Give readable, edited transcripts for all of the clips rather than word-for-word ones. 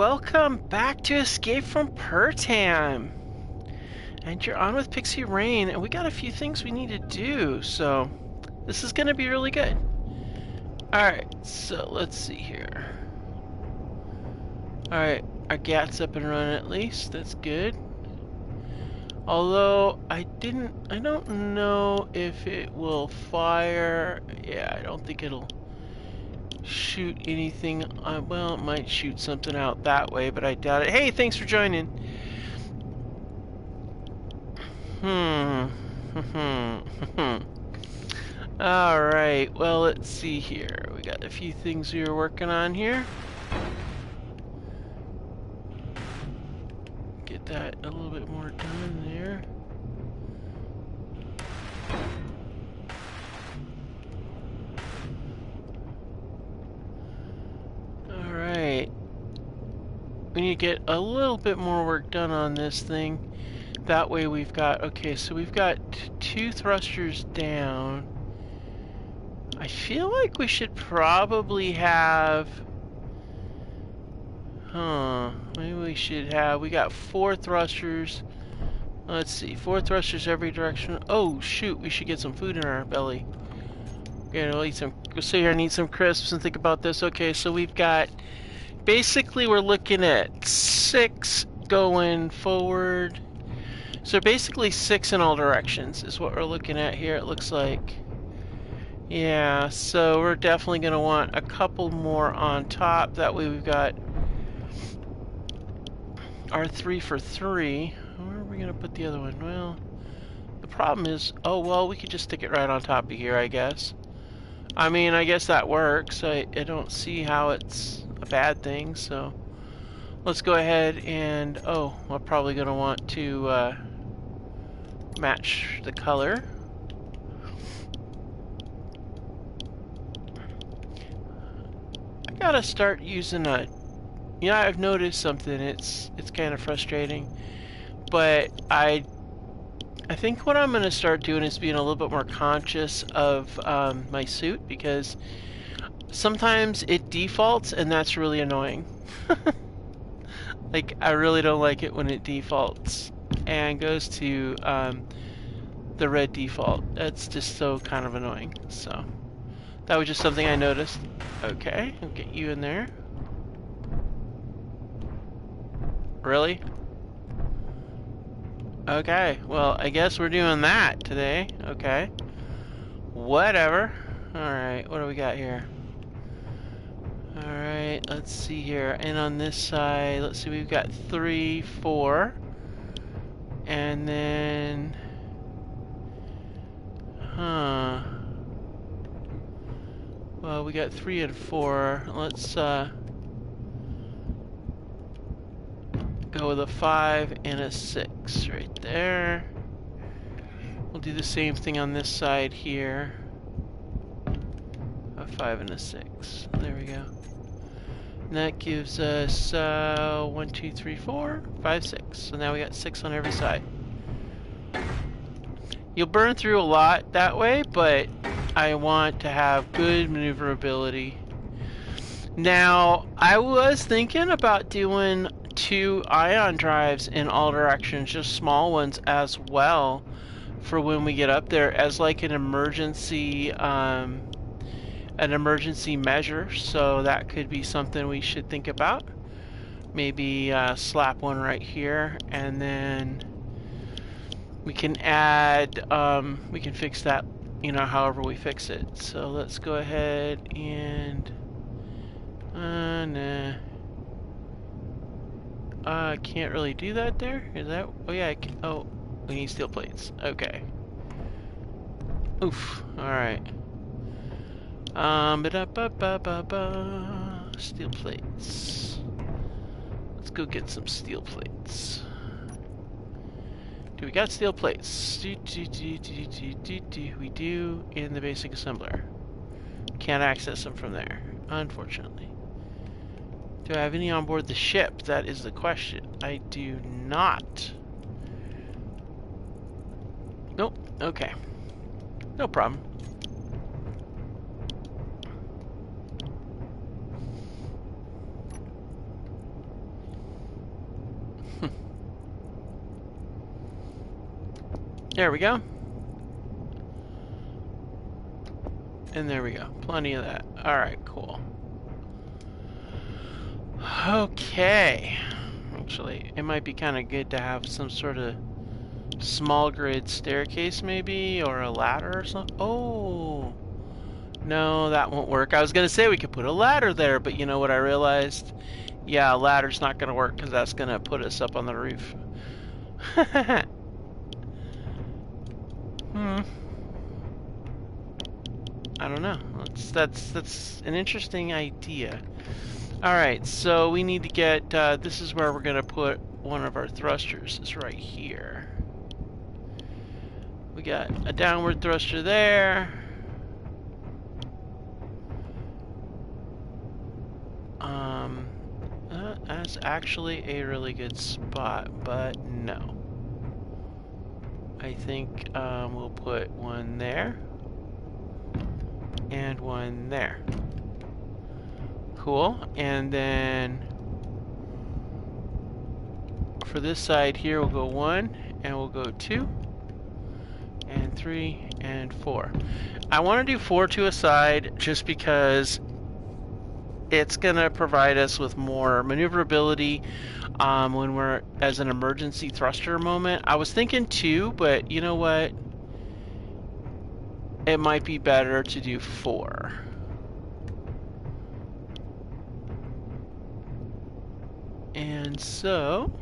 welcome back to Escape from Pertam. And you're on with Pixie Rain, and we got a few things we need to do, so this is gonna be really good. Alright, so let's see here. Alright, our GAT's up and running at least, that's good. Although, I don't know if it will fire. Yeah, I don't think it'll shoot anything. Well, it might shoot something out that way, but I doubt it. Hey, thanks for joining. Alright, well, let's see here. We got a few things we were working on here. Get that a little bit more done there. Alright. We need to get a little bit more work done on this thing. That way we've got, okay, so we've got two thrusters down. I feel like we should probably have, maybe we should have, we got four thrusters. Let's see, four thrusters every direction. Oh shoot, we should get some food in our belly. Okay, we'll sit here and eat some crisps and think about this. Okay, so we've got, basically we're looking at 6 going forward. So basically 6 in all directions is what we're looking at here, it looks like. Yeah, so we're definitely going to want a couple more on top. That way we've got our 3 for 3. Where are we going to put the other one? Well, the problem is, oh well, we could just stick it right on top of here, I guess. I mean, I guess that works. I don't see how it's a bad thing, so let's go ahead and, oh, we're probably going to want to match the color. I gotta start using a, I've noticed something, it's kind of frustrating, but I think what I'm gonna start doing is being a little bit more conscious of my suit, because sometimes it defaults and that's really annoying. Like, I really don't like it when it defaults and goes to the red default. That's just so kind of annoying. So that was just something I noticed. Okay, I'll get you in there. Really? Okay, well, I guess we're doing that today. Okay. Whatever. Alright, what do we got here? Alright, let's see here. And on this side, let's see, we've got 3, 4. And then... Well, we got 3 and 4. Let's go with a 5 and a 6 right there. We'll do the same thing on this side here. A 5 and a 6. There we go. And that gives us 1, 2, 3, 4, 5, 6. So now we got 6 on every side. You'll burn through a lot that way, but I want to have good maneuverability. Now, I was thinking about doing 2 ion drives in all directions, just small ones as well, for when we get up there as like an emergency measure. So that could be something we should think about. Maybe slap one right here, and then we can add, we can fix that, however we fix it. So let's go ahead and, nah. I can't really do that there. Is that, oh yeah, I can, oh, we need steel plates. Okay. Oof, alright. Steel plates. Let's go get some steel plates. Do we got steel plates? We do in the basic assembler. Can't access them from there, unfortunately. Do I have any on board the ship? That is the question. I do not. Nope. Okay. No problem. There we go. And there we go. Plenty of that. Alright, cool. Okay. Actually, it might be kind of good to have some sort of small grid staircase maybe, or a ladder or something. Oh! No, that won't work. I was going to say we could put a ladder there, but you know what I realized? Yeah, a ladder's not going to work because that's going to put us up on the roof. I don't know. That's an interesting idea. Alright, so we need to get, this is where we're going to put one of our thrusters. It's right here. We got a downward thruster there. That's actually a really good spot, but no. I think we'll put one there. And one there. Cool. And then for this side here, we'll go 1, and we'll go 2, and 3, and 4. I want to do 4 to a side just because it's going to provide us with more maneuverability when we're as an emergency thruster moment. I was thinking 2, but you know what? It might be better to do 4. And so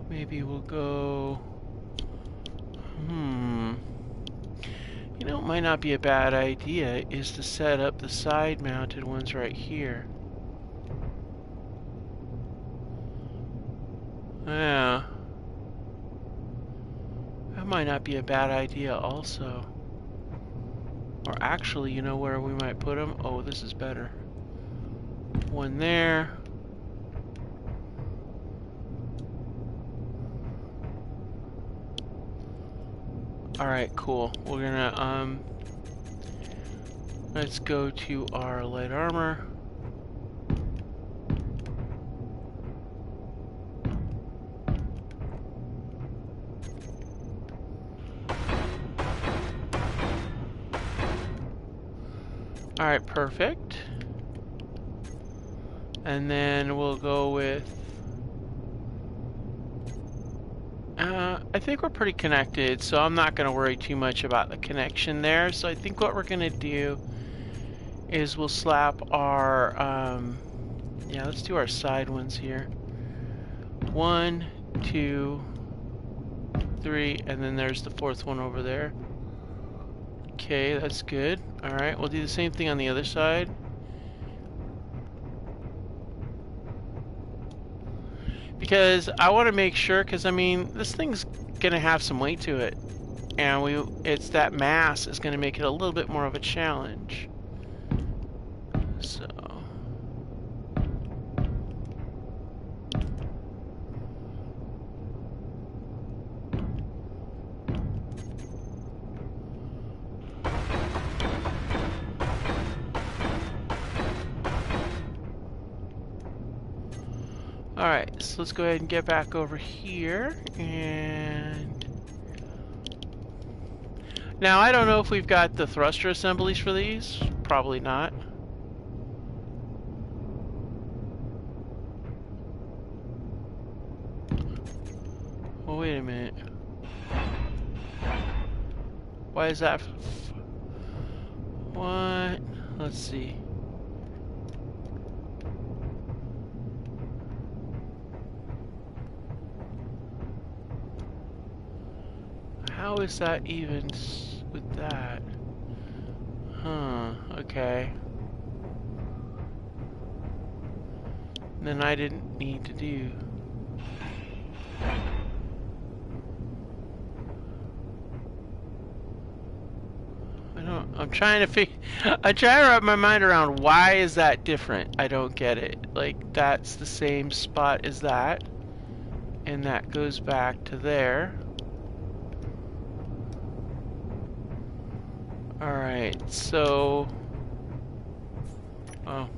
maybe we'll go, you know, it might not be a bad idea is to set up the side mounted ones right here. Yeah. That might not be a bad idea also. Or actually, you know where we might put them? Oh, this is better. One there. Alright, cool. We're gonna, let's go to our light armor. Alright, perfect. And then we'll go with... I think we're pretty connected, so I'm not going to worry too much about the connection there. So I think what we're going to do is we'll slap our... yeah, let's do our side ones here. 1, 2, 3, and then there's the 4th one over there. Okay, that's good. Alright, we'll do the same thing on the other side. Because I want to make sure, because I mean, this thing's going to have some weight to it. And it's that mass is going to make it a little bit more of a challenge. So... Alright, so let's go ahead and get back over here, and... Now, I don't know if we've got the thruster assemblies for these. Probably not. Oh, wait a minute. Why is that? What? Let's see. How is that even with that? Huh, okay. Then I didn't need to do. I'm trying to wrap my mind around why is that different? I don't get it. Like, that's the same spot as that. And that goes back to there. Alright, so... Oh.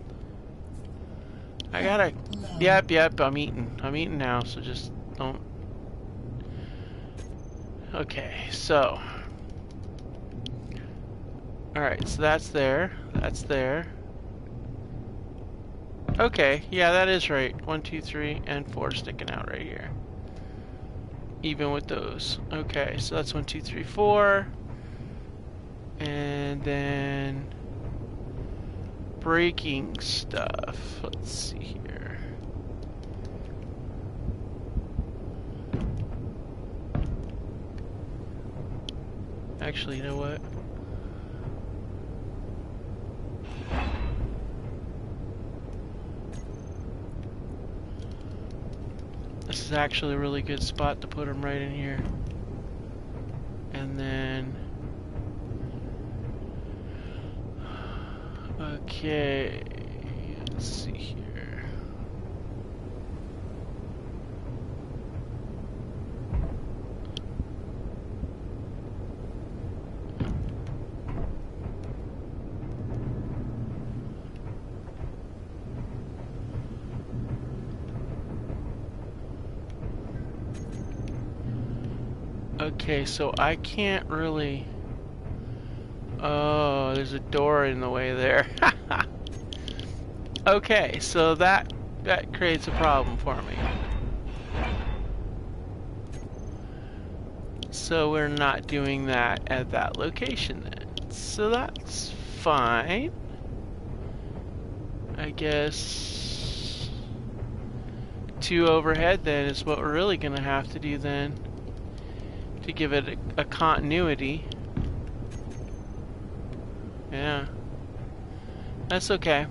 I gotta... Yep, I'm eating. I'm eating now, so just don't... Okay, so... Alright, so that's there. That's there. Okay, yeah, that is right. 1, 2, 3, and 4 sticking out right here. Even with those. Okay, so that's 1, 2, 3, 4. And then... breaking stuff. Let's see here. Actually, you know what? This is actually a really good spot to put them right in here. And then... Okay, let's see here. Okay, so I can't really... Oh, there's a door in the way there. Okay, so that creates a problem for me. So we're not doing that at that location then. So that's fine. I guess 2 overhead then is what we're really gonna have to do then to give it a continuity. Yeah. That's okay.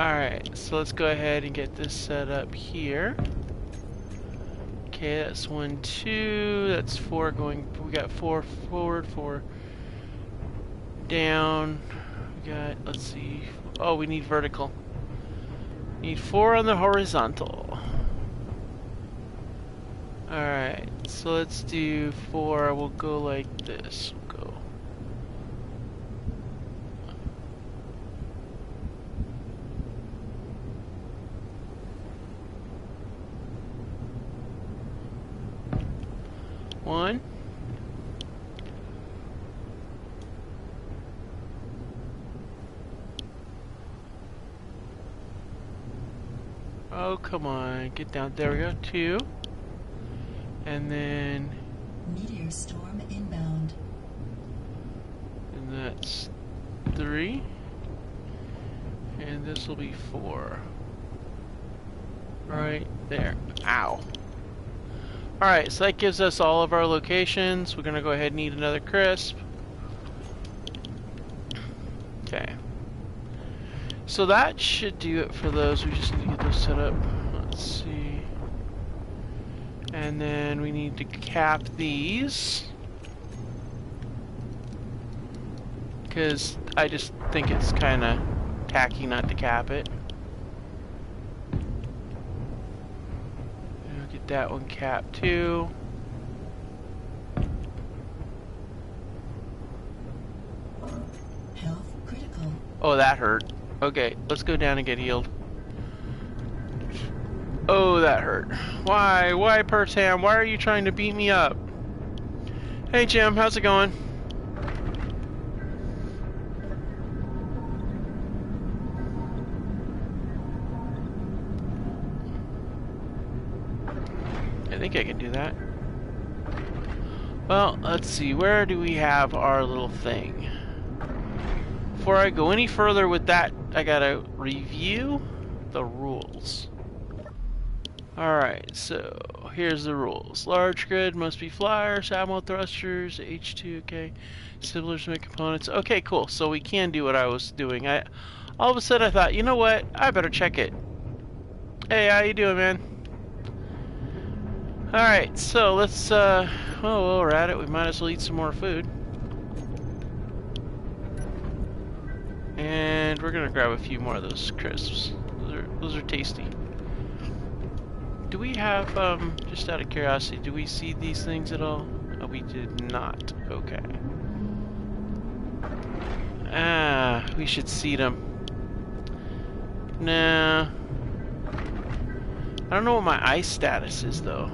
Alright, so let's go ahead and get this set up here. Okay, that's 1, 2, that's 4 going, we got 4 forward, 4 down, we got, let's see, oh, we need vertical. Need 4 on the horizontal. Alright, so let's do 4, we'll go like this, we'll go. One. Oh, come on, get down. There we go. 2. And then... Meteor storm inbound. And that's 3. And this will be 4. Right there. Ow. Alright, so that gives us all of our locations. We're going to go ahead and eat another crisp. Okay. So that should do it for those. We just need to get those set up. Let's see. And then we need to cap these. Because I just think it's kind of tacky not to cap it. That one capped too. Health critical. Oh, that hurt. Okay, let's go down and get healed. Oh, that hurt. Why? Why, Pertam? Why are you trying to beat me up? Hey, Jim, how's it going? I think I can do that. Well, let's see. Where do we have our little thing? Before I go any further with that, I gotta review the rules. Alright, so here's the rules. Large grid must be flyers, ammo thrusters, H2, okay. Similars make components. Okay, cool. So we can do what I was doing. All of a sudden I thought, you know what? I better check it. Hey, how you doing, man? Alright, so let's, well, while we're at it, we might as well eat some more food. And we're gonna grab a few more of those crisps. Those are tasty. Do we have, just out of curiosity, do we see these things at all? Oh, we did not. Okay. Ah, we should seed them. Nah. I don't know what my ice status is, though.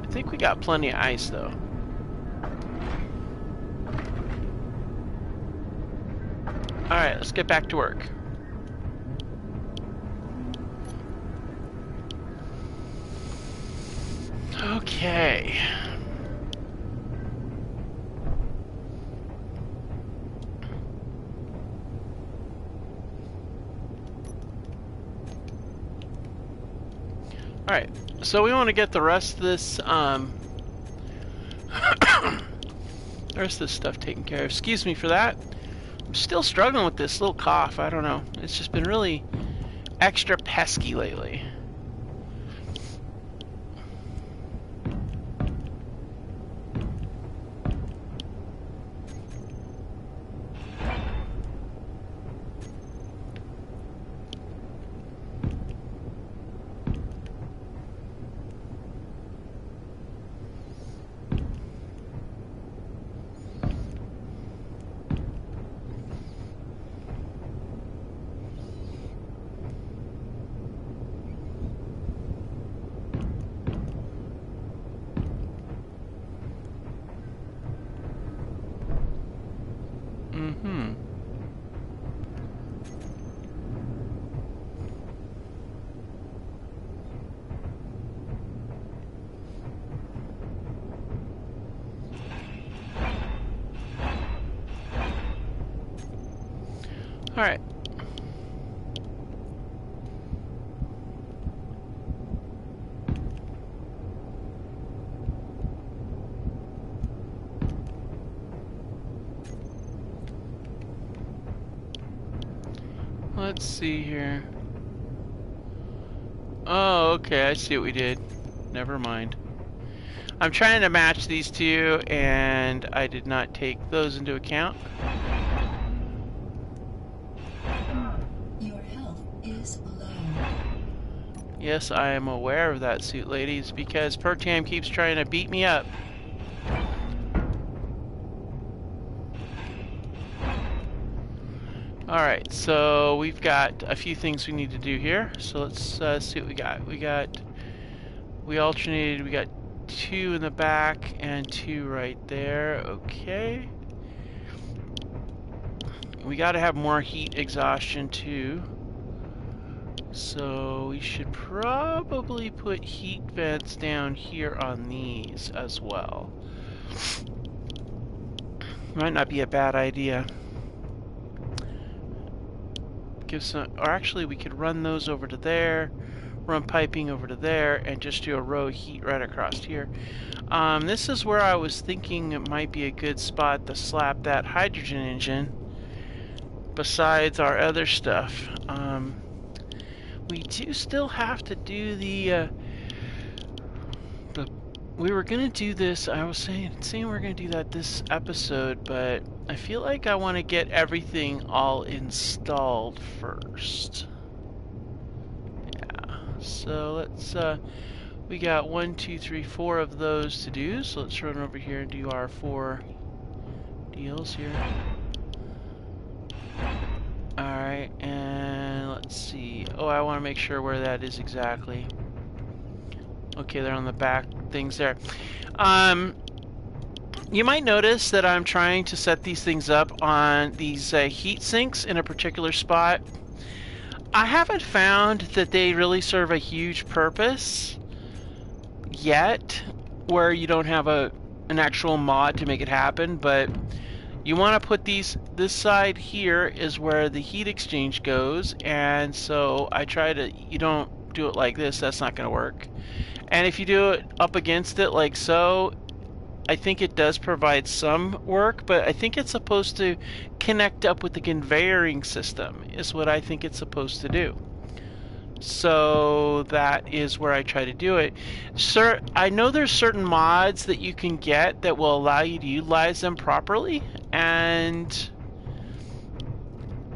I think we got plenty of ice, though. Alright, let's get back to work. Okay. Alright, so we want to get the rest of this, the rest of this stuff taken care of. Excuse me for that. I'm still struggling with this little cough. I don't know. It's just been really extra pesky lately. Mm-hmm. All right. Let's see here. Oh, okay, I see what we did. Never mind. I'm trying to match these two, and I did not take those into account. Your health is low. Yes, I am aware of that, suit ladies, because Pertam keeps trying to beat me up. Alright, so we've got a few things we need to do here. So let's see what we got. We alternated, we got 2 in the back and 2 right there. Okay. We got to have more heat exhaustion too. So we should probably put heat vents down here on these as well. Might not be a bad idea. Give some, or actually we could run those over to there, run piping over to there, and just do a row of heat right across here. This is where I was thinking it might be a good spot to slap that hydrogen engine besides our other stuff. We do still have to do we were gonna do this, I was saying we're gonna do that this episode, but I feel like I want to get everything all installed first. Yeah, so let's, we got 1, 2, 3, 4 of those to do, so let's run over here and do our 4 deals here. Alright, and let's see. Oh, I want to make sure where that is exactly. Okay, they're on the back things there. You might notice that I'm trying to set these things up on these heat sinks in a particular spot. I haven't found that they really serve a huge purpose yet, where you don't have an actual mod to make it happen, but you want to put these, this side here is where the heat exchange goes, and so I try to, you don't do it like this, that's not going to work. And if you do it up against it like so, I think it does provide some work, but I think it's supposed to connect up with the conveyoring system, is what I think it's supposed to do. So that is where I try to do it. Sir, I know there's certain mods that you can get that will allow you to utilize them properly, and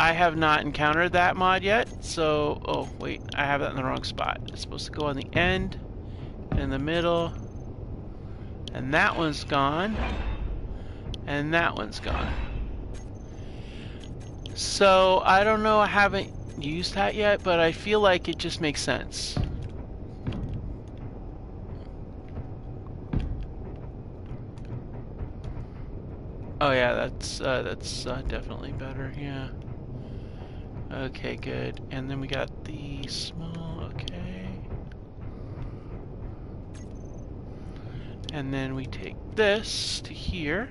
I have not encountered that mod yet. So, oh wait, I have that in the wrong spot. It's supposed to go on the end. in the middle, and that one's gone, and that one's gone. So I don't know, I haven't used that yet, but I feel like it just makes sense. Oh yeah, that's definitely better, yeah. Okay, good. And then we got the small, okay. And then we take this to here,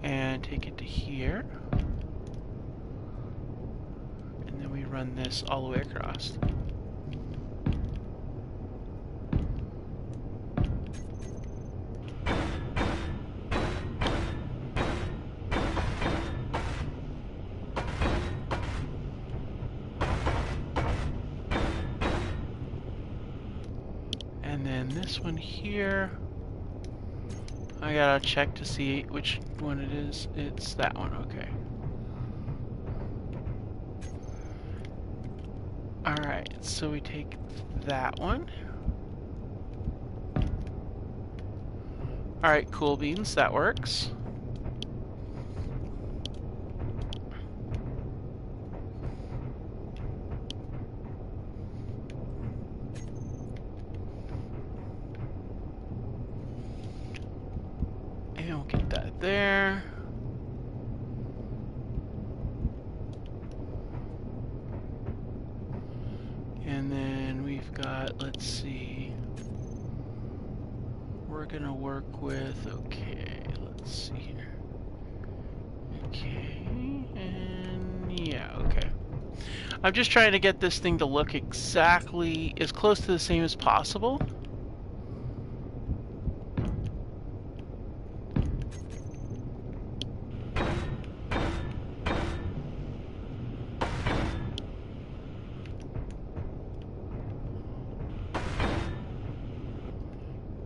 and take it to here. And then we run this all the way across. And then this one here, I gotta check to see which one it is. It's that one, okay. Alright, so we take that one. Alright, cool beans, that works. And we'll get that there. And then we've got, let's see, we're gonna work with, okay, let's see here. Okay, and yeah, okay. I'm just trying to get this thing to look exactly as close to the same as possible.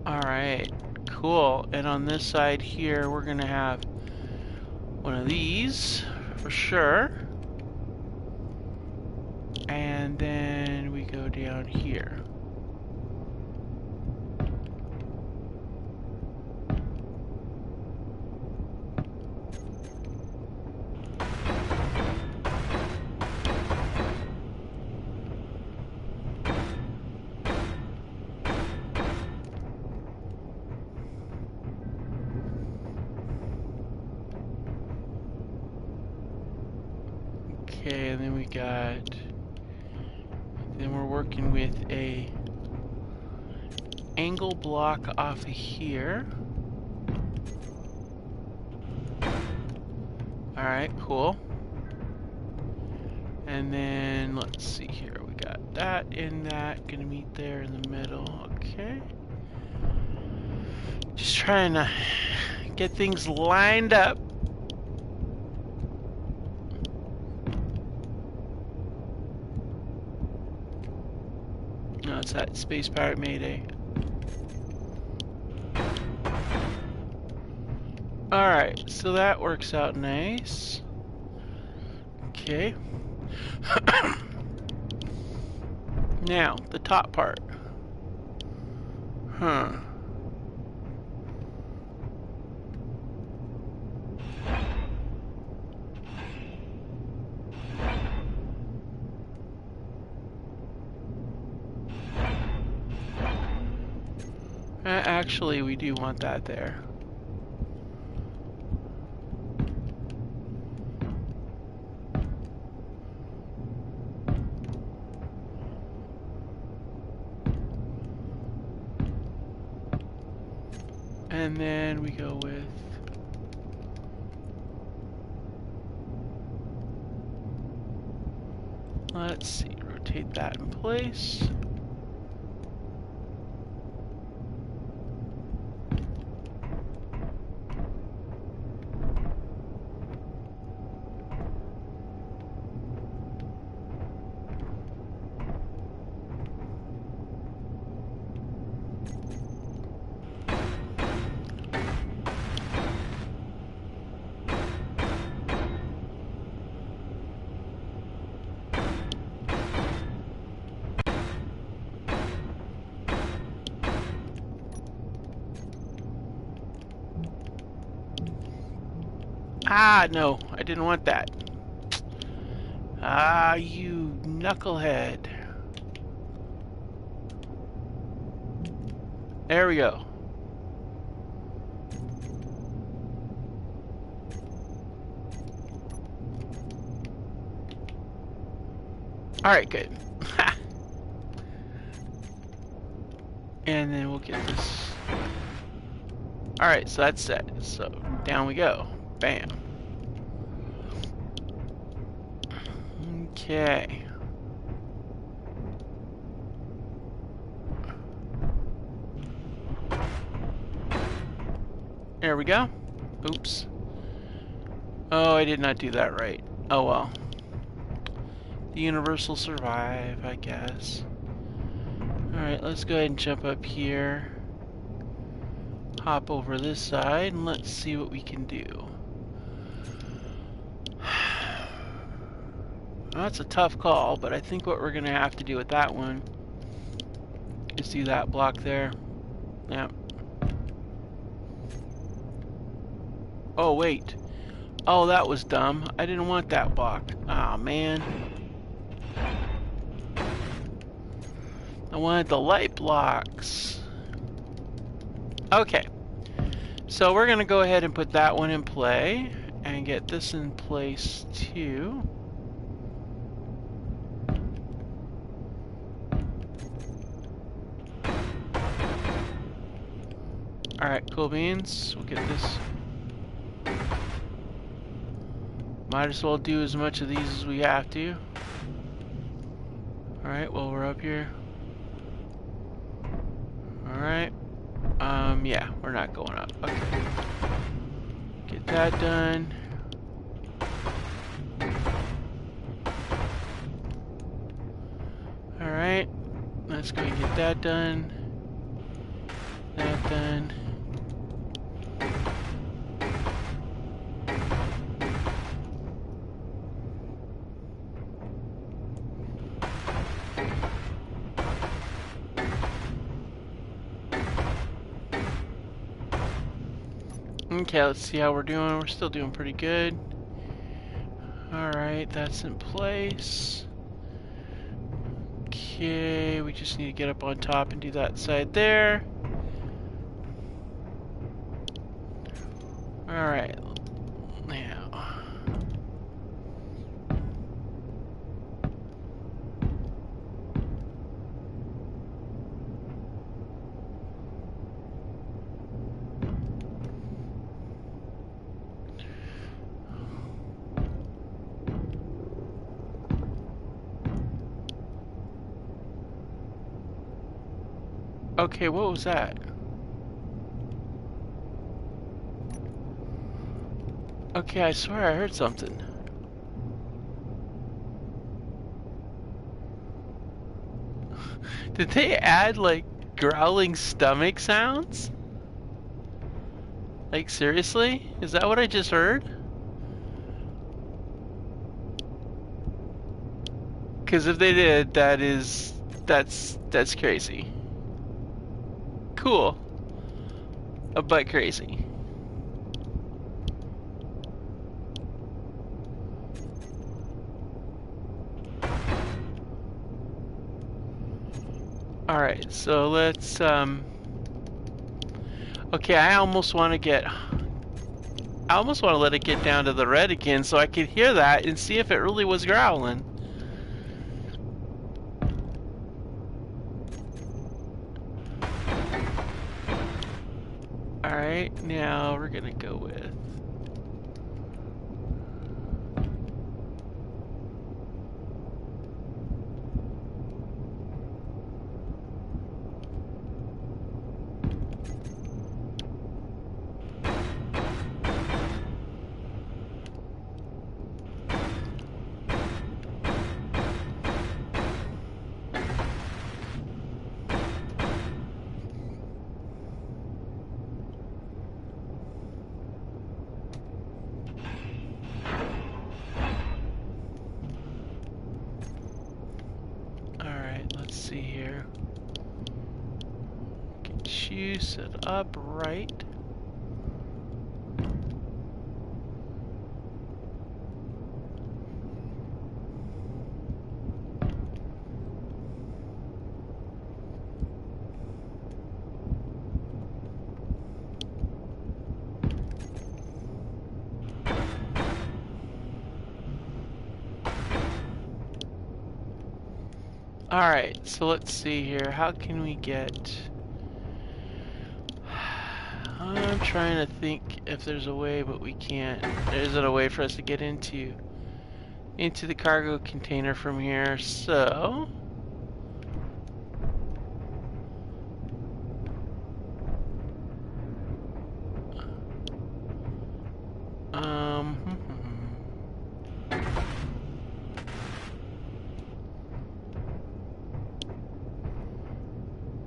Alright, cool. And on this side here, we're gonna have one of these, for sure. And then we go down here. Okay, and then we got, then we're working with a angle block off of here. Alright, cool. And then let's see here, we got that and that gonna meet there in the middle. Okay. Just trying to get things lined up. No, it's that Space Pirate Mayday. Alright, so that works out nice. Okay. Now, the top part. Huh. Actually, we do want that there. And then we go with let's see, rotate that in place. Ah, no, I didn't want that. Ah, you knucklehead. There we go. Alright, good. And then we'll get this. Alright, so that's set. So down we go. Bam. Okay. There we go. Oops. Oh, I did not do that right. Oh well. The universe will survive, I guess. Alright, let's go ahead and jump up here. Hop over this side, and let's see what we can do. Well, that's a tough call, but I think what we're going to have to do with that one is do that block there. Yep. Oh, wait. Oh, that was dumb. I didn't want that block. Aw, man. I wanted the light blocks. Okay. So we're going to go ahead and put that one in play and get this in place too. Alright, cool beans. We'll get this. Might as well do as much of these as we have to. Alright, well, we're up here. Alright. Yeah, we're not going up. Okay. Get that done. Alright. Let's go and get that done. That done. Okay, let's see how we're doing. We're still doing pretty good. Alright, that's in place. Okay, we just need to get up on top and do that side there. Alright, now. Okay, what was that? Okay, I swear I heard something. Did they add, like, growling stomach sounds? Like, seriously? Is that what I just heard? Because if they did, that's crazy. Cool. But crazy. Alright, so let's, okay, I almost want to let it get down to the red again so I could hear that and see if it really was growling. Alright, now we're gonna go with... Let's see here. Get you set up right. Alright, so let's see here. How can we get... I'm trying to think if there's a way, but we can't. There isn't a way for us to get into the cargo container from here, so...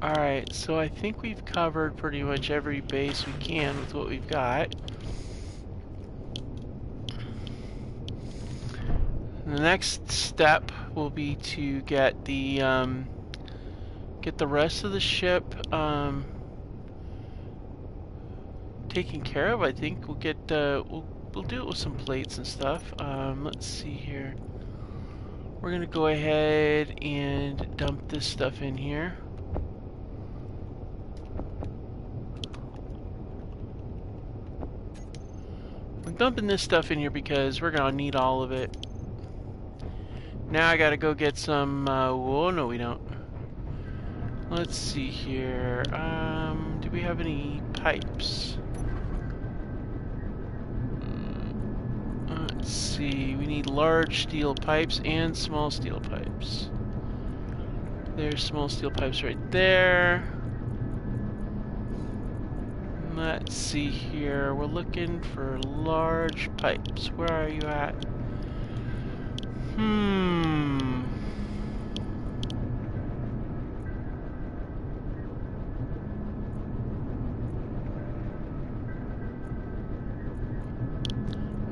Alright, so I think we've covered pretty much every base we can with what we've got. The next step will be to get the rest of the ship taken care of. I think we'll get we'll do it with some plates and stuff. Let's see here. We're gonna go ahead and dump this stuff in here. I'm dumping this stuff in here because we're gonna need all of it. Now I gotta go get some, whoa, no we don't. Let's see here, do we have any pipes? Let's see, we need large steel pipes and small steel pipes. There's small steel pipes right there. Let's see here, we're looking for large pipes. Where are you at?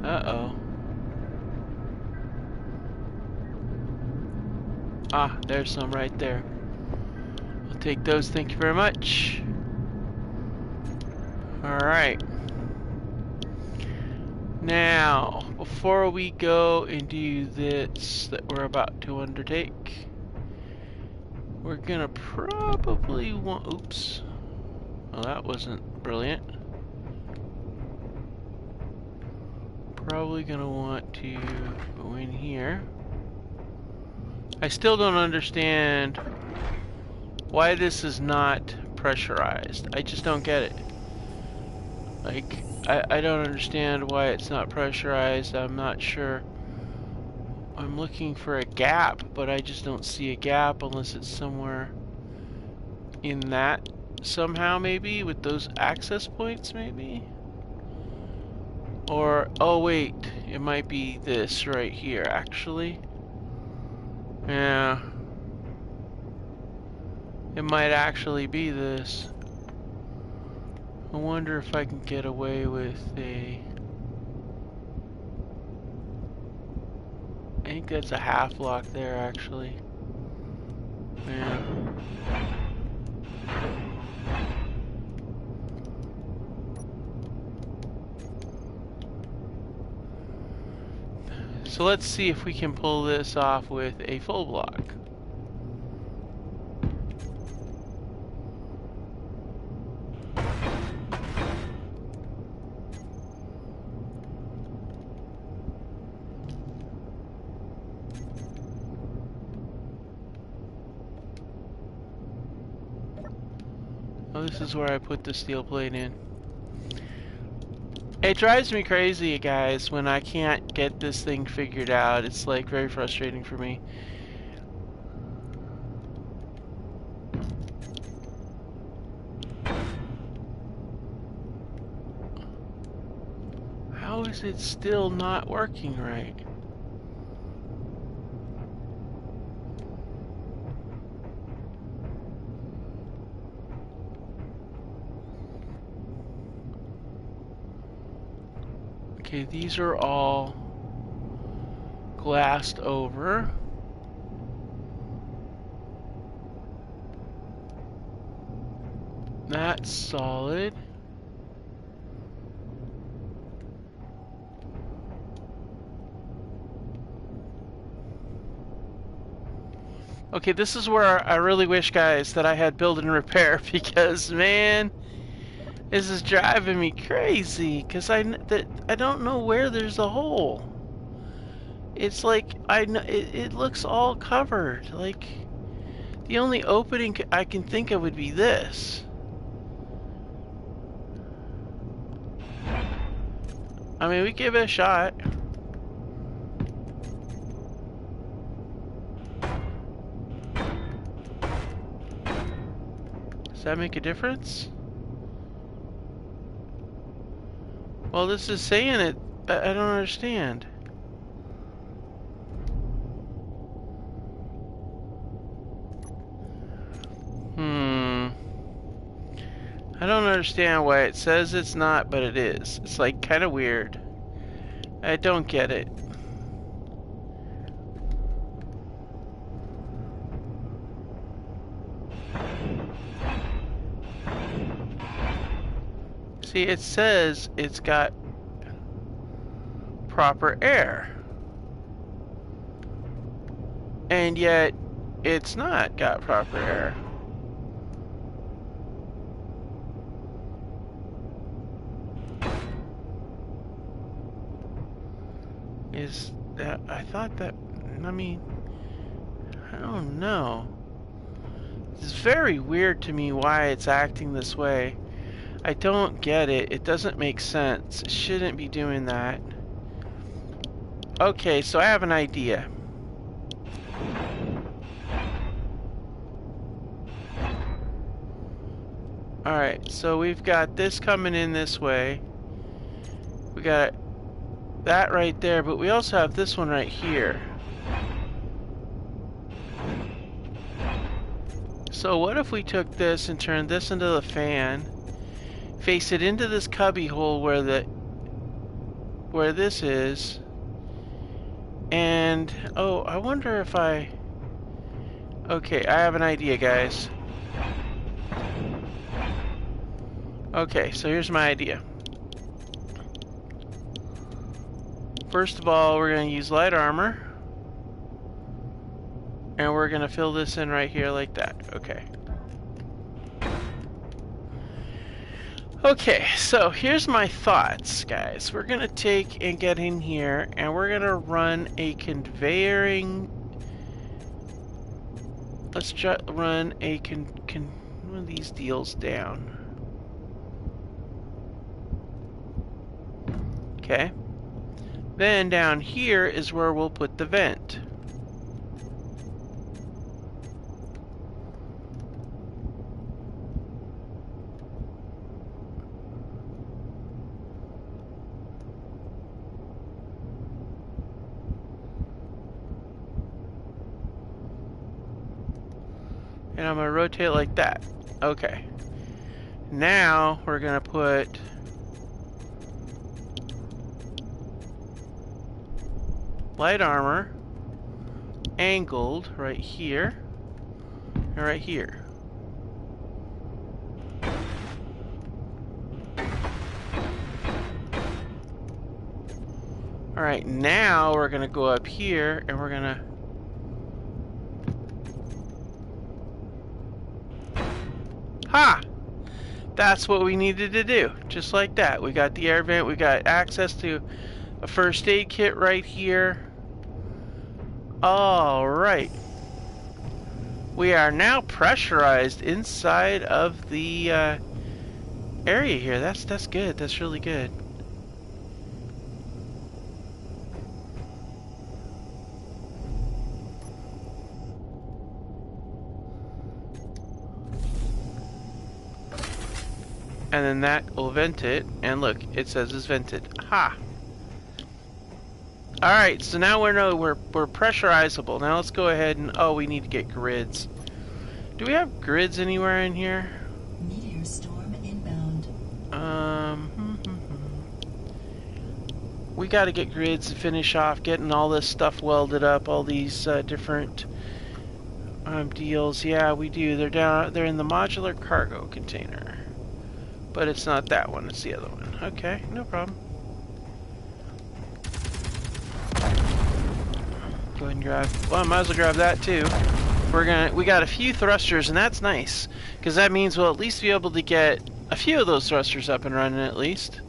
Uh-oh. Ah, there's some right there. I'll take those, thank you very much. Alright. Now, before we go and do this that we're about to undertake, we're gonna probably want, oops. Well, that wasn't brilliant. Probably gonna want to go in here. I still don't understand why this is not pressurized. I just don't get it. Like, I don't understand why it's not pressurized. I'm not sure. I'm looking for a gap, but I just don't see a gap unless it's somewhere in that somehow, maybe with those access points, maybe. Or, oh wait, it might be this right here actually. Yeah, it might actually be this. I wonder if I can get away with a... I think that's a half lock there actually. Yeah. So let's see if we can pull this off with a full block. Oh, this is where I put the steel plate in. It drives me crazy, guys, when I can't get this thing figured out. It's like very frustrating for me. How is it still not working right? Okay, these are all glassed over. That's solid. Okay, this is where I really wish, guys, that I had build and repair, because, man, this is driving me crazy, because I don't know where there's a hole. It's like, it looks all covered, like, The only opening I can think of would be this. I mean, we give it a shot. Does that make a difference? Well, this is saying it. I don't understand. I don't understand why it says it's not, but it is. It's like kind of weird. I don't get it. See, it says it's got proper air. And yet, it's not got proper air. Is that, I thought that, I mean, I don't know. It's very weird to me why it's acting this way. I don't get it. It doesn't make sense. It shouldn't be doing that. Okay, so I have an idea. Alright, so we've got this coming in this way. We got that right there, but we also have this one right here. So what if we took this and turned this into the fan, face it into this cubby hole where this is, and oh, I wonder if okay, I have an idea, guys. Okay, so here's my idea. First of all, we're going to use light armor. And we're going to fill this in right here like that. Okay. Okay, so here's my thoughts, guys. We're going to take and get in here, and we're going to run a conveyoring... Let's run a one of these deals down. Okay. Then down here is where we'll put the vent. And I'm going to rotate it like that. Okay. Now we're going to put light armor angled right here and right here. Alright, now we're going to go up here and we're going to ha! That's what we needed to do. Just like that. We got the air vent. We got access to a first aid kit right here. Alright. We are now pressurized inside of the area here. That's good. That's really good. And then that will vent it. And look, it says it's vented. Ha! Alright, so now we're pressurizable. Now let's go ahead and... Oh, we need to get grids. Do we have grids anywhere in here? Meteor storm inbound. We gotta get grids to finish off getting all this stuff welded up. All these different deals. Yeah, we do. They're in the modular cargo container. But it's not that one, it's the other one. Okay, no problem. Go ahead and grab, well, I might as well grab that too. We got a few thrusters, and that's nice, because that means we'll at least be able to get a few of those thrusters up and running at least.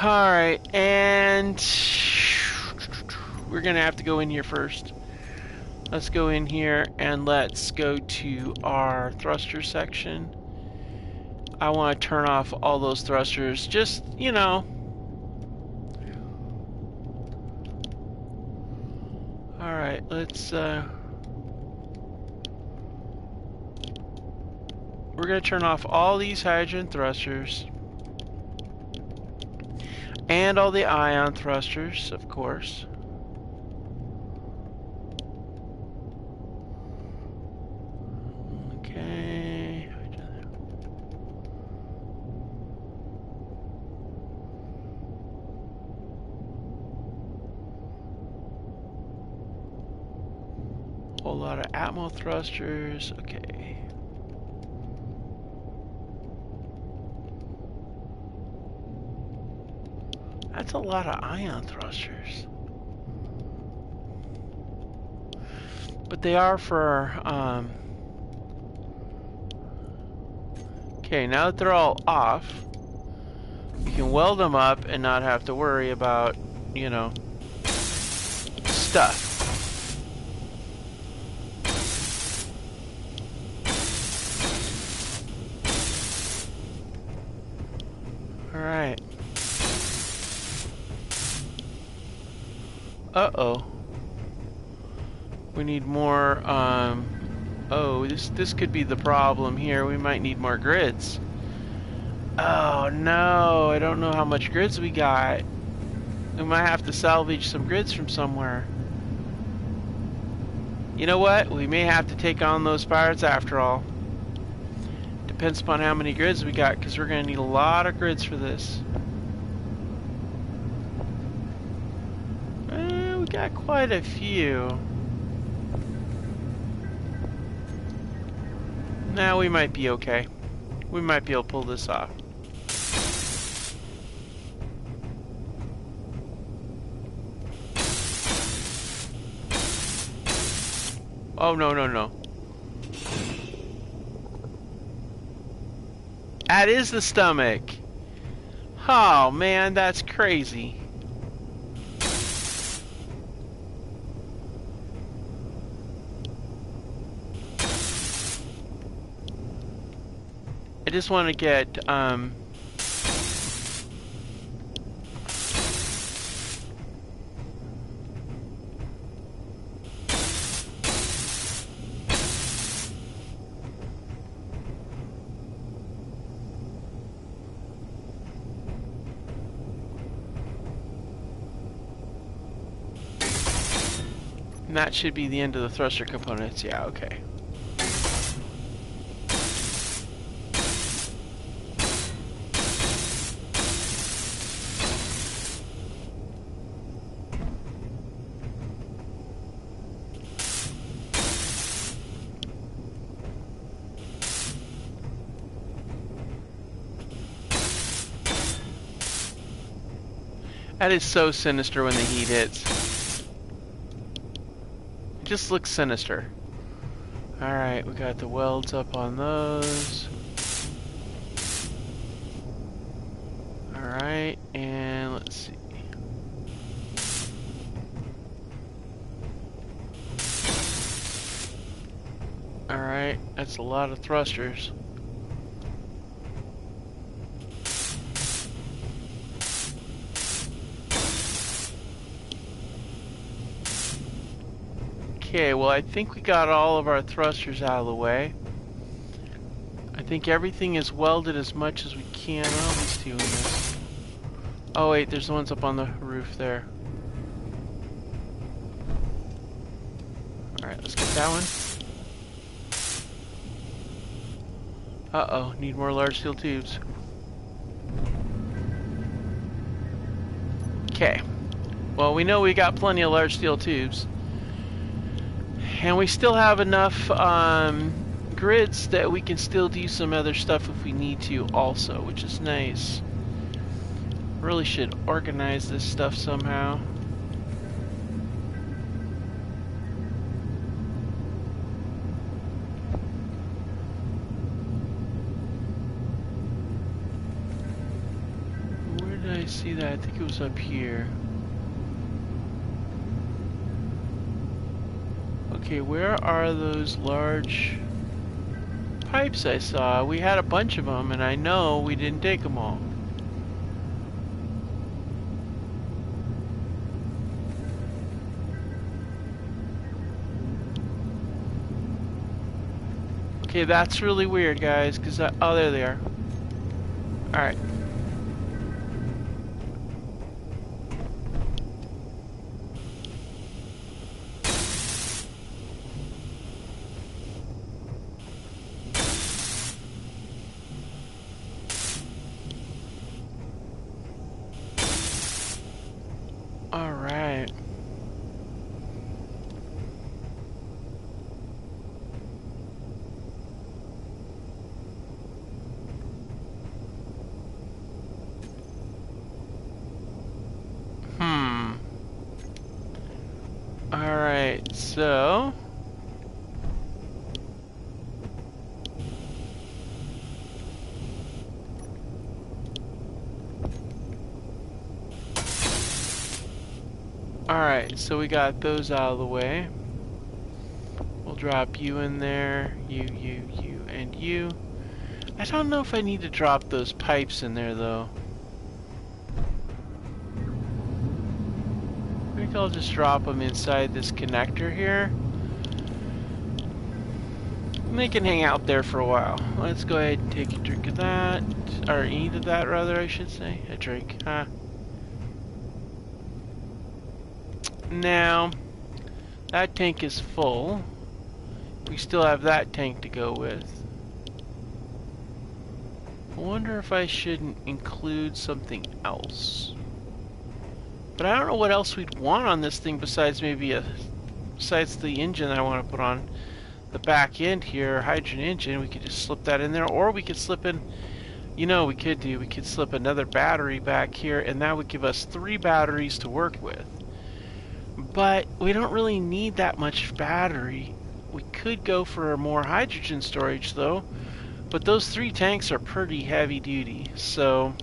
Alright, and we're gonna have to go in here first. Let's go in here and let's go to our thruster section. I want to turn off all those thrusters, just, you know. Alright, let's, we're going to turn off all these hydrogen thrusters. And all the ion thrusters, of course. Okay. Whole lot of atmo thrusters. Okay. That's a lot of ion thrusters. But they are for, okay, now that they're all off, you can weld them up and not have to worry about, you know, stuff. Alright. Uh-oh. We need more, oh, this could be the problem here. We might need more grids. Oh no, I don't know how much grids we got. We might have to salvage some grids from somewhere. You know what? We may have to take on those pirates after all. Depends upon how many grids we got, because we're going to need a lot of grids for this. We got quite a few. Now we might be okay. We might be able to pull this off. Oh, no, no, no. That is the stomach. Oh, man, that's crazy. I just want to get, and that should be the end of the thruster components. Yeah, okay. That is so sinister when the heat hits. It just looks sinister. Alright, we got the welds up on those. Alright, and let's see. Alright, that's a lot of thrusters. Okay, well I think we got all of our thrusters out of the way. I think everything is welded as much as we can. Oh, these two in this. Oh wait, there's the ones up on the roof there. Alright, let's get that one. Uh-oh, need more large steel tubes. Okay. Well, we know we got plenty of large steel tubes. And we still have enough grids that we can still do some other stuff if we need to also, which is nice. Really should organize this stuff somehow. Where did I see that? I think it was up here. Okay, where are those large pipes I saw? We had a bunch of them, and I know we didn't take them all. Okay, that's really weird, guys, because oh, there they are. Alright. Alright. Alright, so... Alright, so we got those out of the way. We'll drop you in there, you, and you. I don't know if I need to drop those pipes in there, though. I think I'll just drop them inside this connector here. And they can hang out there for a while. Let's go ahead and take a drink of that. Or eat of that, rather, I should say. A drink, huh? Now, that tank is full. We still have that tank to go with. I wonder if I shouldn't include something else. But I don't know what else we'd want on this thing besides maybe besides the engine I want to put on the back end here, hydrogen engine. We could just slip that in there, or we could slip in, you know, we could slip another battery back here, and that would give us 3 batteries to work with. But we don't really need that much battery. We could go for more hydrogen storage though, but those 3 tanks are pretty heavy duty, so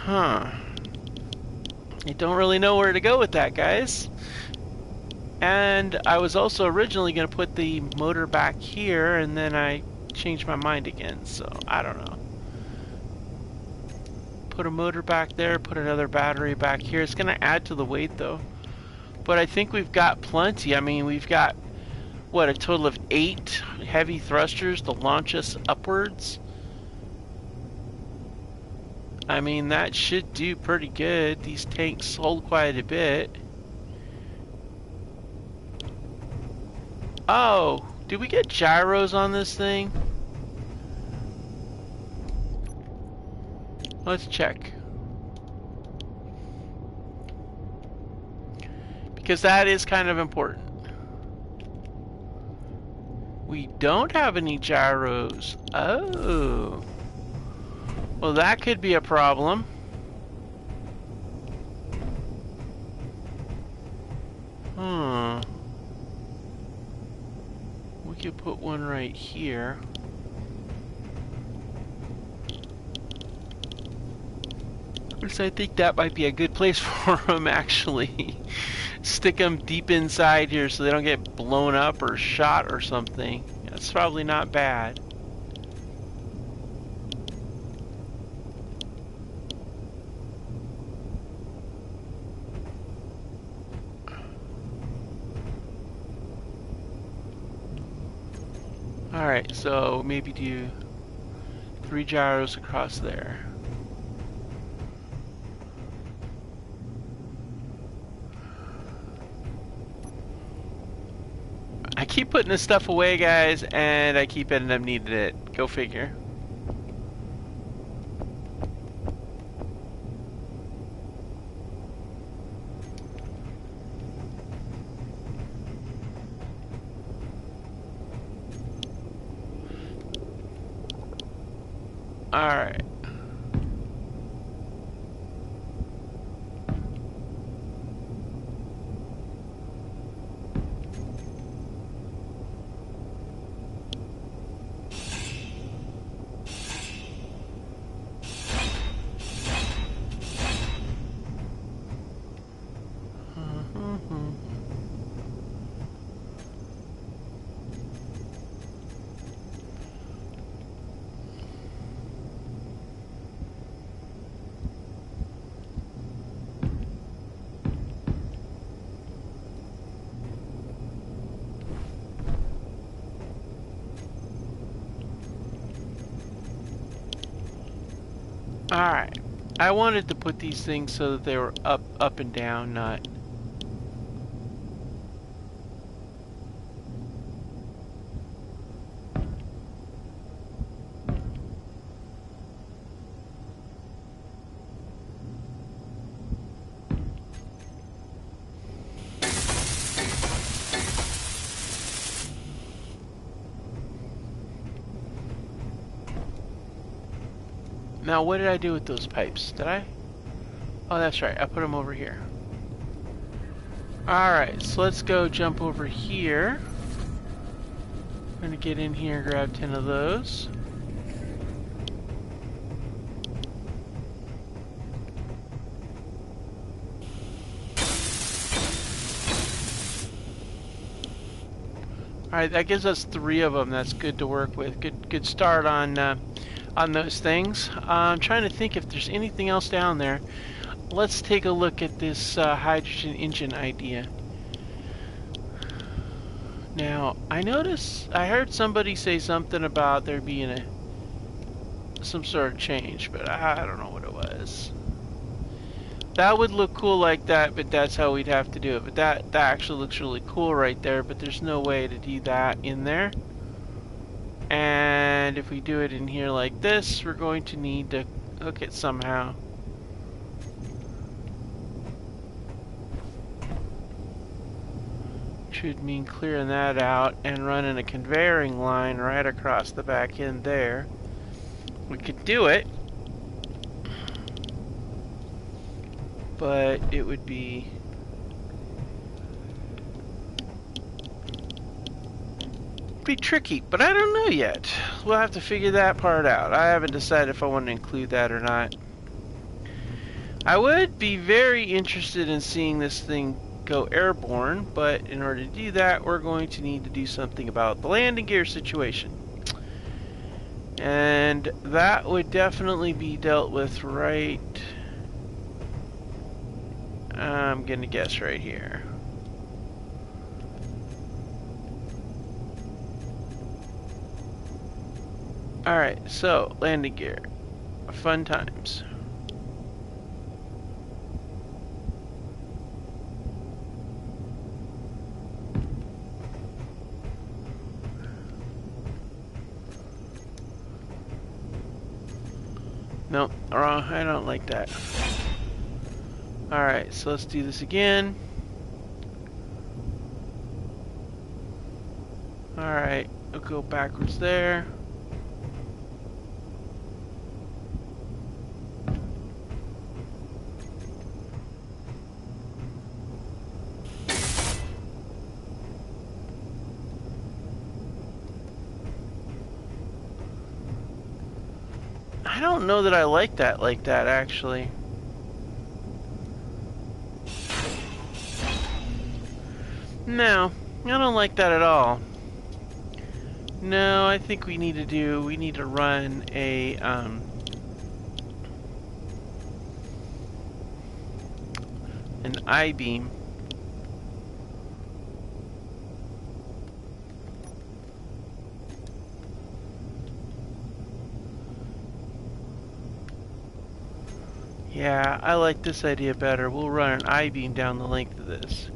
I don't really know where to go with that, guys. And I was also originally going to put the motor back here, and then I changed my mind again, so I don't know. Put a motor back there, put another battery back here. It's going to add to the weight though. But I think we've got plenty. I mean, we've got, what, a total of 8 heavy thrusters to launch us upwards. I mean, that should do pretty good. These tanks hold quite a bit. Oh, did we get gyros on this thing? Let's check. Because that is kind of important. We don't have any gyros. Oh. Well, that could be a problem. We could put one right here. Which I think that might be a good place for them, actually. Stick them deep inside here so they don't get blown up or shot or something. That's probably not bad. Alright, so maybe do 3 gyros across there. I keep putting this stuff away, guys, and I keep ending up needing it. Go figure. Alright. Alright. I wanted to put these things so that they were up and down, not... Now, what did I do with those pipes? Did I? Oh, that's right. I put them over here. Alright, so let's go jump over here. I'm gonna get in here and grab 10 of those. Alright, that gives us 3 of them. That's good to work with. Good start on those things. I'm trying to think if there's anything else down there. Let's take a look at this hydrogen engine idea. Now, I heard somebody say something about there being some sort of change, but I don't know what it was. That would look cool like that, but that's how we'd have to do it. But that actually looks really cool right there, but there's no way to do that in there. And if we do it in here like this, we're going to need to hook it somehow. Which would mean clearing that out and running a conveying line right across the back end there. We could do it, but it would be tricky, but I don't know yet. We'll have to figure that part out. I haven't decided if I want to include that or not. I would be very interested in seeing this thing go airborne, but in order to do that, we're going to need to do something about the landing gear situation. And that would definitely be dealt with right... I'm gonna guess right here. Alright, so, landing gear. Fun times. No, wrong. I don't like that. Alright, so let's do this again. Alright, we'll go backwards there. I don't know that I like that actually. No, I don't like that at all. No, I think we need to run a an I-beam. Yeah, I like this idea better. We'll run an I-beam down the length of this.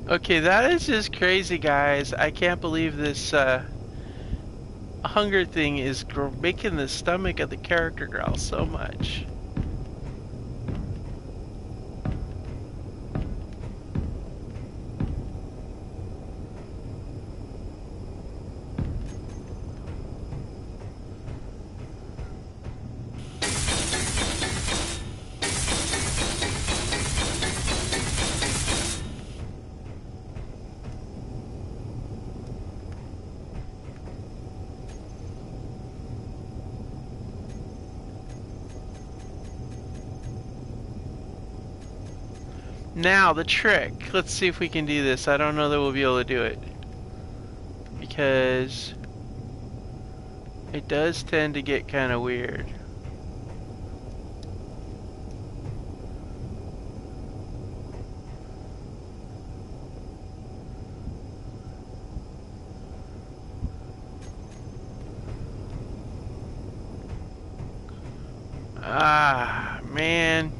Okay, that is just crazy, guys. I can't believe this hunger thing is making the stomach of the character growl so much. Now the trick. Let's see if we can do this. I don't know that we'll be able to do it. Because it does tend to get kind of weird. Ah, man.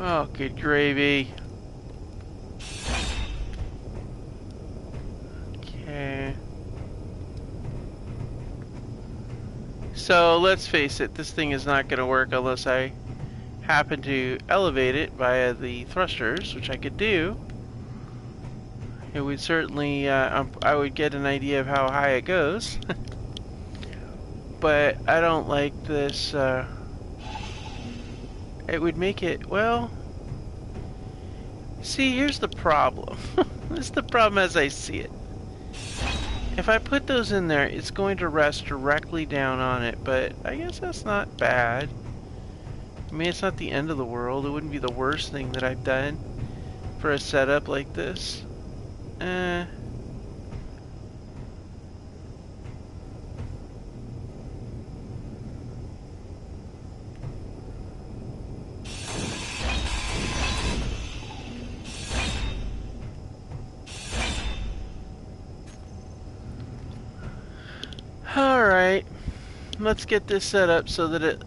Oh, good gravy. Okay. So let's face it, this thing is not going to work unless I happen to elevate it via the thrusters, which I could do. It would certainly, I would get an idea of how high it goes. But I don't like this, it would make it, well, see, here's the problem. This is the problem as I see it. If I put those in there, it's going to rest directly down on it, but I guess that's not bad. I mean, it's not the end of the world. It wouldn't be the worst thing that I've done for a setup like this. Alright, let's get this set up so that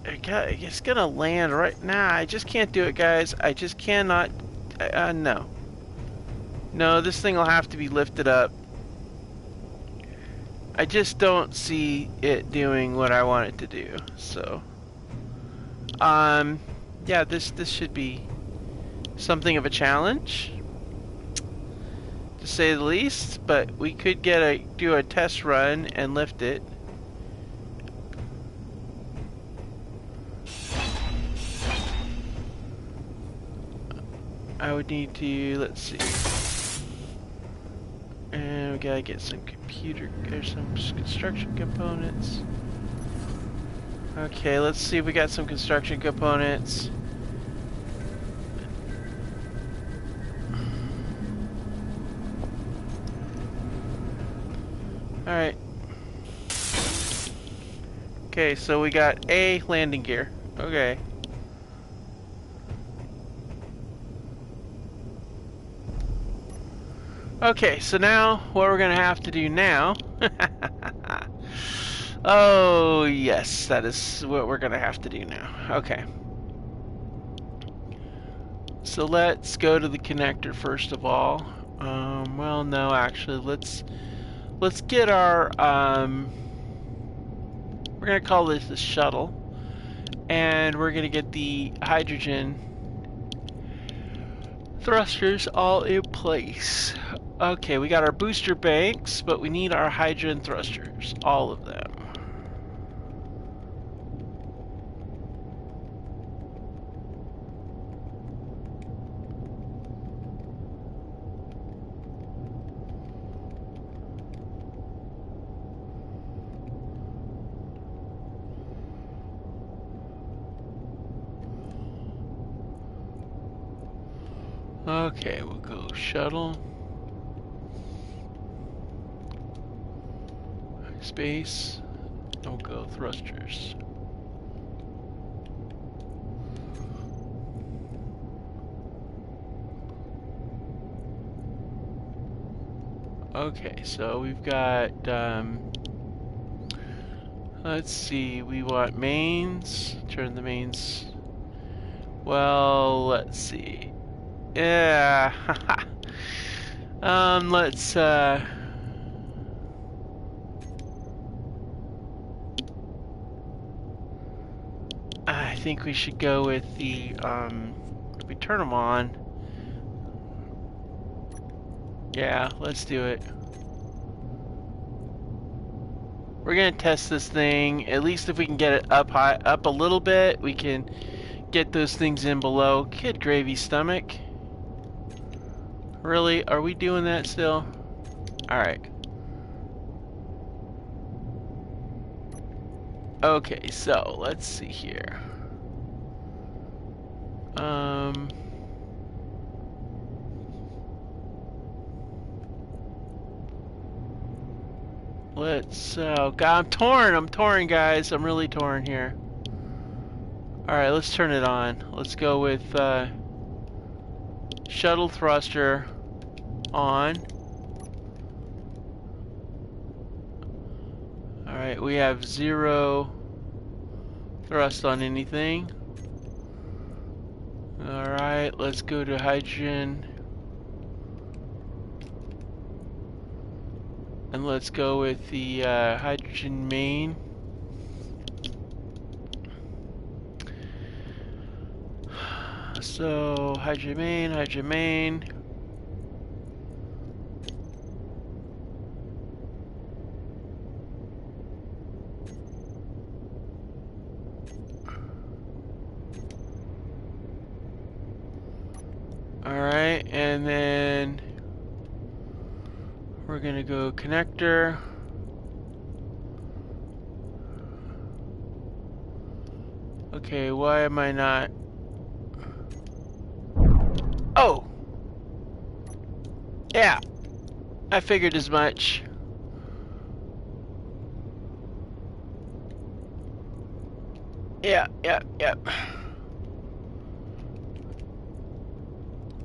it's gonna land right now. I just can't do it, guys. I just cannot. No. No, this thing will have to be lifted up. I just don't see it doing what I want it to do. So, yeah, this should be something of a challenge, to say the least. But we could do a test run and lift it. I would need to, let's see, and we gotta get some some construction components. Okay, let's see if we got some construction components. Alright. Okay, so we got a landing gear. Okay. Okay, so now what we're gonna have to do now. Oh yes, that is what we're gonna have to do now. Okay. So let's go to the connector first of all. Well, no, actually, let's get our we're gonna call this the shuttle, and we're gonna get the hydrogen thrusters all in place. Okay, we got our booster banks, but we need our hydrogen thrusters, all of them. Okay, we'll go shuttle. Space. And we'll go thrusters. Okay, so we've got, let's see, we want mains. Turn the mains. Well, let's see. Yeah. Let's I think we should go with the if we turn them on. Yeah, let's do it. We're gonna test this thing. At least if we can get it up high, up a little bit, we can get those things in below. Kid gravy stomach. Really? Are we doing that still? Alright. Okay, so let's see here. Let's. God, I'm torn, guys. I'm really torn here. All right, let's turn it on. Let's go with shuttle thruster on. All right, we have 0 thrust on anything. All right, let's go to hydrogen. And let's go with the hydrogen main. So, hydrogen main, hydrogen main. Alright, and then we're gonna go connector. Okay, why am I not? Oh! Yeah, I figured as much. Yeah.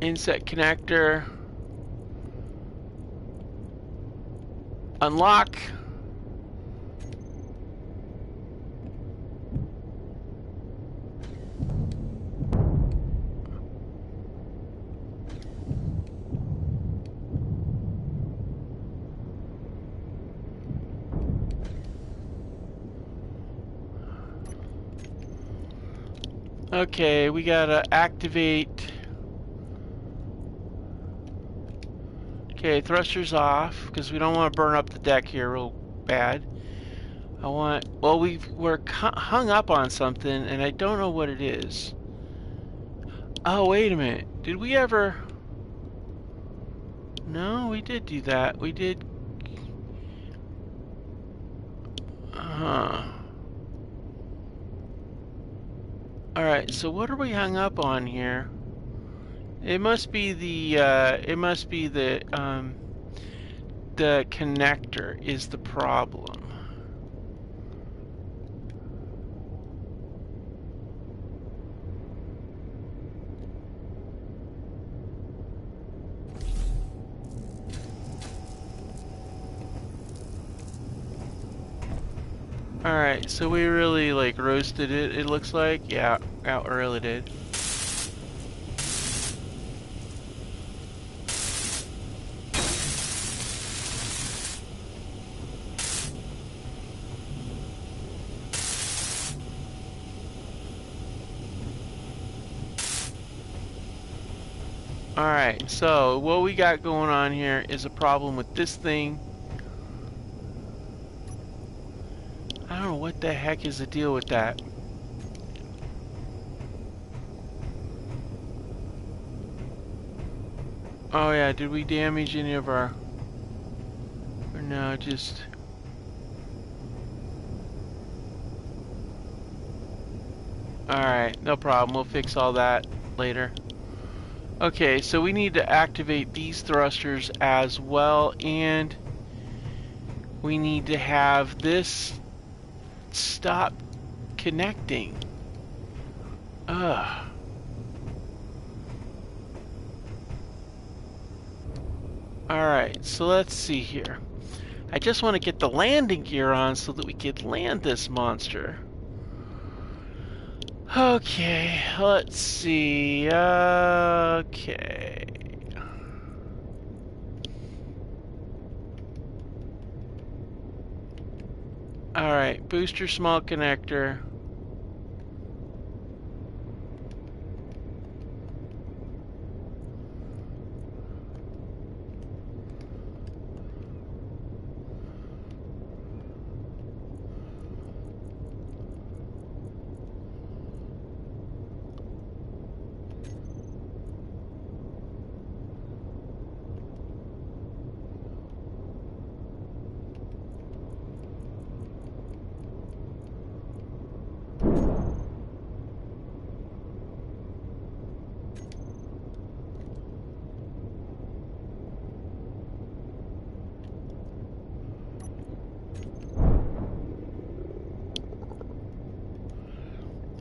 Inset connector. Unlock. Okay, we gotta activate. Okay, thrusters off, because we don't want to burn up the deck here real bad. Well, we're hung up on something, and I don't know what it is. Oh, wait a minute. Did we ever... No, we did do that. We did... Alright, so what are we hung up on here? It must be the connector is the problem. Alright, so we really like roasted it looks like. Yeah, we really did. Alright, so what we got going on here is a problem with this thing. I don't know what the heck is the deal with that. Oh yeah, did we damage any of our... Or no, just... Alright, no problem. We'll fix all that later. Okay, so we need to activate these thrusters as well, and we need to have this stop connecting. Ugh. Alright, so let's see here. I just want to get the landing gear on so that we can land this monster. Okay, let's see. Okay. Alright, booster small connector.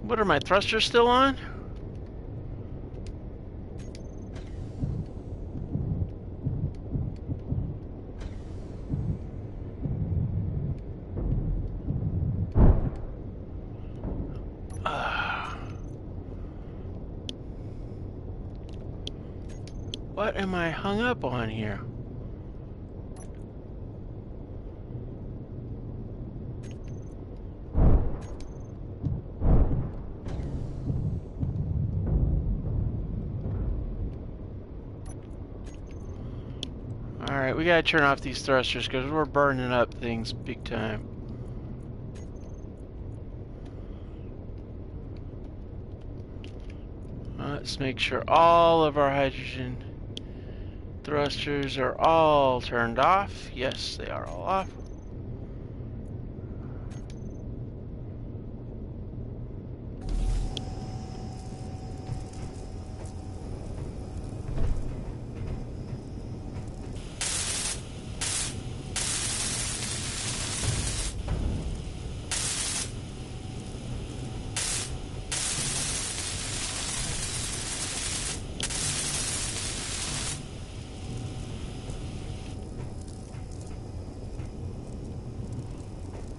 What are my thrusters still on? What am I hung up on here? Alright, we gotta turn off these thrusters because we're burning up things big time. Let's make sure all of our hydrogen thrusters are all turned off. Yes, they are all off.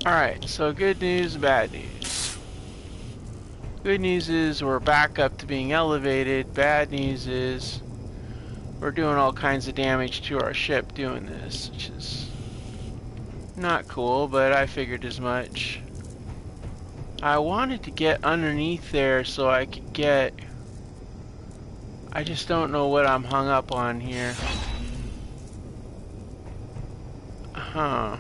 Alright, so good news and bad news. Good news is we're back up to being elevated. Bad news is we're doing all kinds of damage to our ship doing this, which is not cool, but I figured as much. I wanted to get underneath there so I could get... I just don't know what I'm hung up on here. Huh.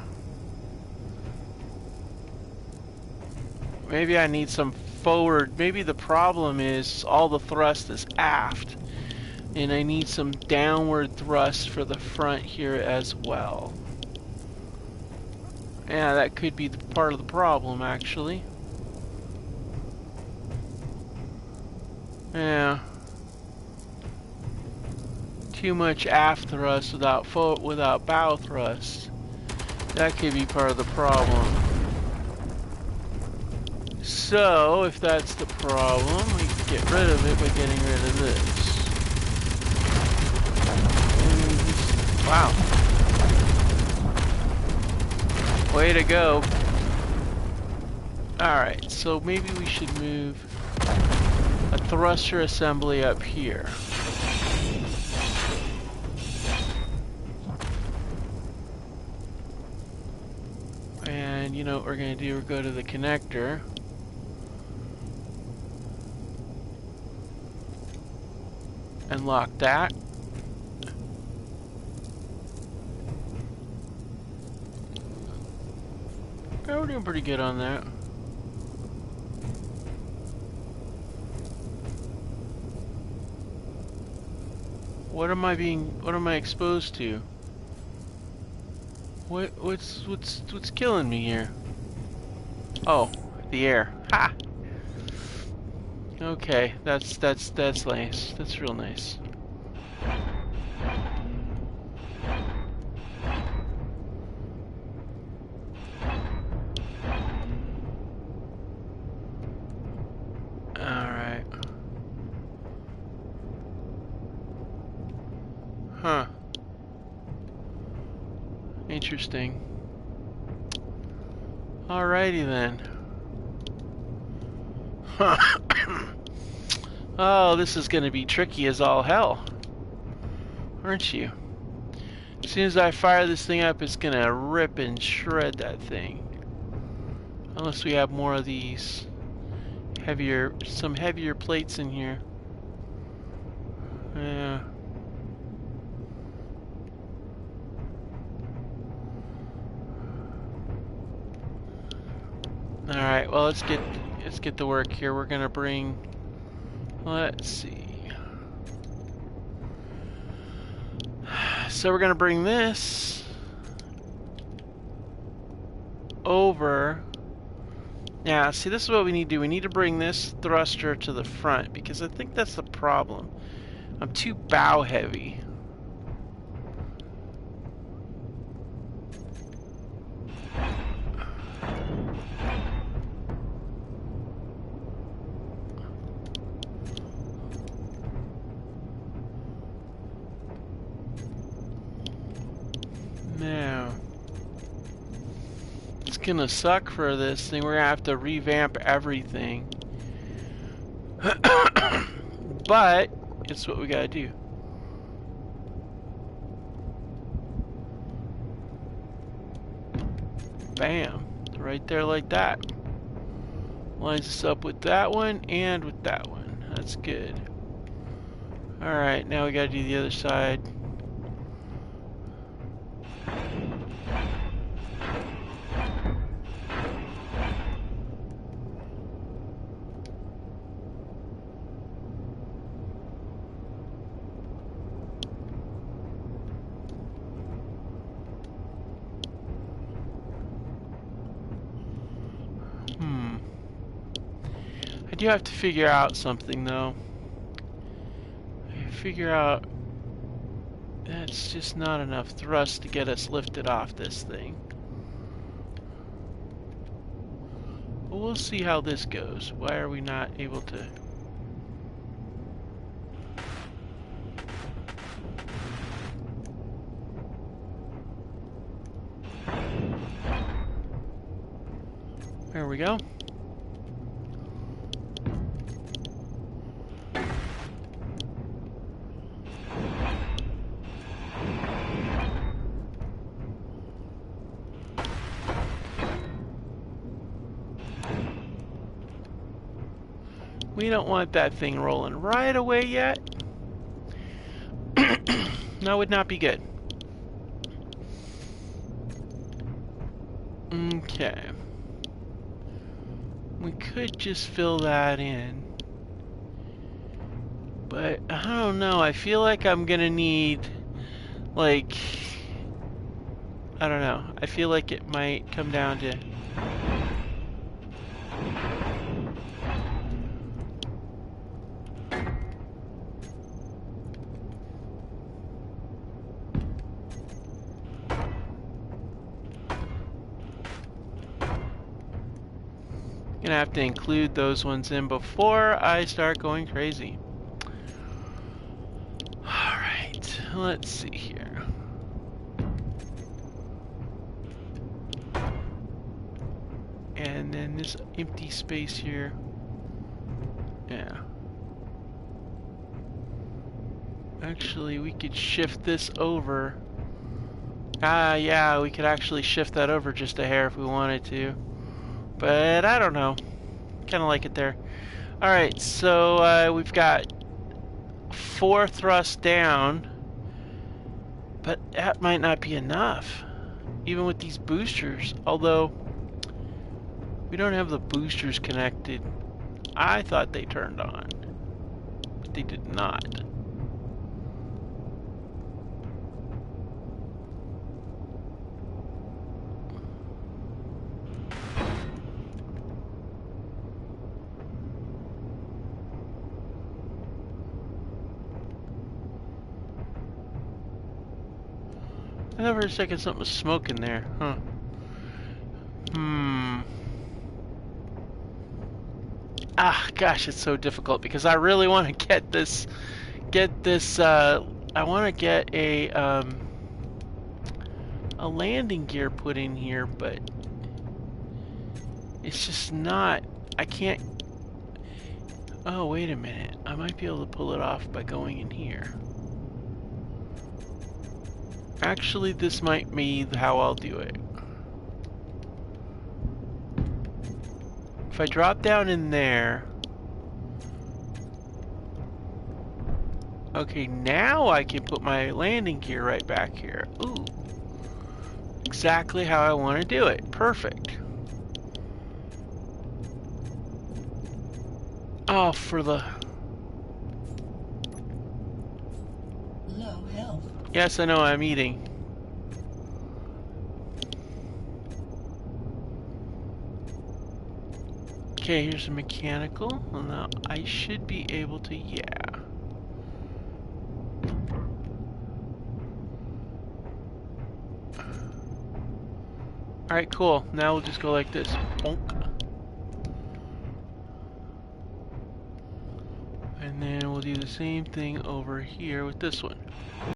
Maybe I need some forward. Maybe the problem is all the thrust is aft. And I need some downward thrust for the front here as well. Yeah, that could be part of the problem, actually. Yeah. Too much aft thrust without bow thrust. That could be part of the problem. So, if that's the problem, we can get rid of it by getting rid of this. Wow. Way to go. Alright, so maybe we should move a thruster assembly up here. And you know what we're going to do? We're go to the connector. And lock that. Yeah, we're doing pretty good on that. What am I exposed to? What's killing me here? Oh, the air. Ha! Okay, that's nice. That's real nice. Alright. Huh. Interesting. Alrighty then. Oh, this is gonna be tricky as all hell. Aren't you? As soon as I fire this thing up, it's gonna rip and shred that thing. Unless we have more of these some heavier plates in here. Yeah. Alright, well let's get to work here. We're gonna bring, let's see. So we're gonna bring this over. Now, see, this is what we need to do. We need to bring this thruster to the front because I think that's the problem. I'm too bow heavy. gonna suck for this thing. We're gonna have to revamp everything. But it's what we gotta do. Bam. Right there like that. Lines us up with that one and with that one. That's good. Alright, now we gotta do the other side. I do have to figure out something though. Figure out that's just not enough thrust to get us lifted off this thing. But we'll see how this goes. Why are we not able to? There we go. We don't want that thing rolling right away yet. That would not be good. Okay. We could just fill that in. But I don't know. I feel like I'm gonna need, like, I don't know. I feel like it might come down to gonna have to include those ones in before I start going crazy. Alright, let's see here. And then this empty space here. Yeah. Actually, we could shift this over. Yeah, we could actually shift that over just a hair if we wanted to. But I don't know. Kind of like it there. Alright, so we've got 4 thrusts down. But that might not be enough. Even with these boosters. Although, we don't have the boosters connected. I thought they turned on. But they did not. I thought for a second something was smoking there, huh? Ah, gosh, it's so difficult because I really want to get this, I want to get a landing gear put in here, but it's just not, I can't, oh, wait a minute, I might be able to pull it off by going in here. Actually, this might be how I'll do it. If I drop down in there... Okay, now I can put my landing gear right back here. Ooh. Exactly how I want to do it. Perfect. Oh, for the... Low health. Yes, I know, I'm eating. Okay, here's a mechanical. Well, now I should be able to, yeah. Alright, cool. Now we'll just go like this. Bonk. And then we'll do the same thing over here with this one.